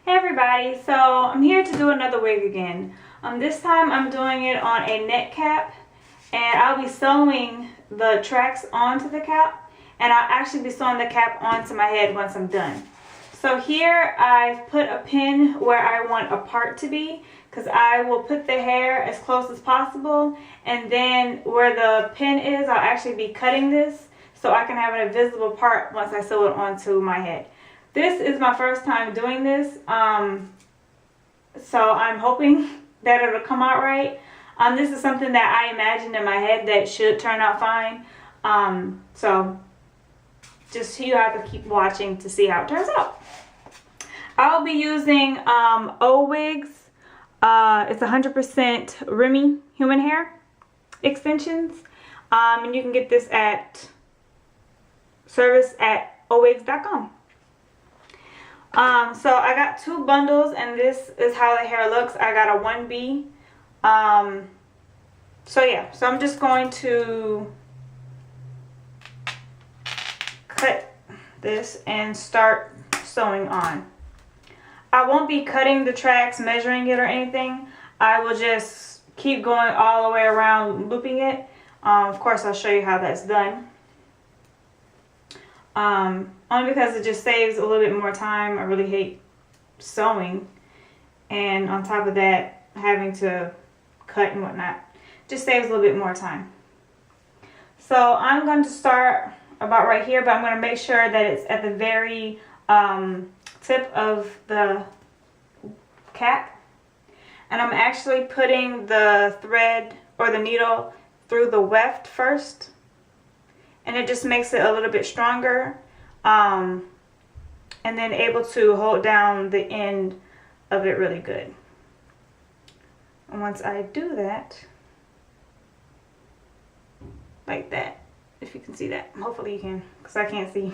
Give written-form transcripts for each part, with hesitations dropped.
Hey everybody, so I'm here to do another wig again. This time I'm doing it on a net cap, and I'll be sewing the tracks onto the cap, and I'll actually be sewing the cap onto my head once I'm done. So here I've put a pin where I want a part to be, because I will put the hair as close as possible, and then where the pin is I'll actually be cutting this so I can have an invisible part once I sew it onto my head. This is my first time doing this, so I'm hoping that it'll come out right. This is something that I imagined in my head that should turn out fine. So just you have to keep watching to see how it turns out. I'll be using O wigs. It's 100% Remy human hair extensions, and you can get this at service@owigs.com. So I got 2 bundles, and this is how the hair looks. I got a 1B. So yeah, so I'm just going to cut this and start sewing on. I won't be cutting the tracks, measuring it or anything. I will just keep going all the way around, looping it. Of course, I'll show you how that's done. Only because it just saves a little bit more time. I really hate sewing, and on top of that, having to cut and whatnot just saves a little bit more time. So I'm going to start about right here, but I'm going to make sure that it's at the very tip of the cap, and I'm actually putting the thread or the needle through the weft first, and it just makes it a little bit stronger, and then able to hold down the end of it really good. And once I do that, like that, if you can see that, hopefully you can, because I can't see.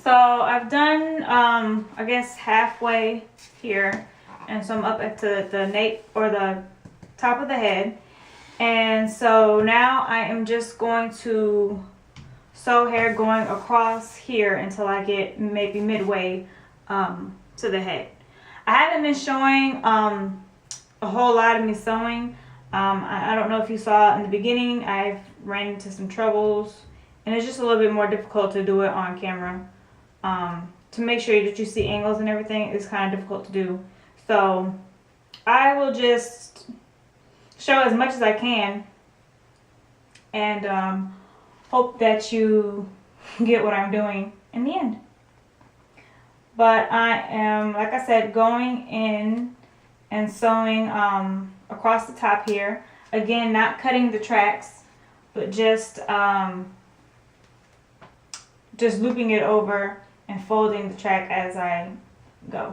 So I've done, I guess halfway here, and so I'm up at the nape or the top of the head, and so now I am just going to sew hair going across here until I get maybe midway to the head. I haven't been showing a whole lot of me sewing. I don't know if you saw in the beginning, I've ran into some troubles, and it's just a little bit more difficult to do it on camera. To make sure that you see angles and everything is kind of difficult to do. So I will just show as much as I can, and hope that you get what I'm doing in the end. But I am, like I said, going in and sewing across the top here. Again, not cutting the tracks, but just looping it over and folding the track as I go.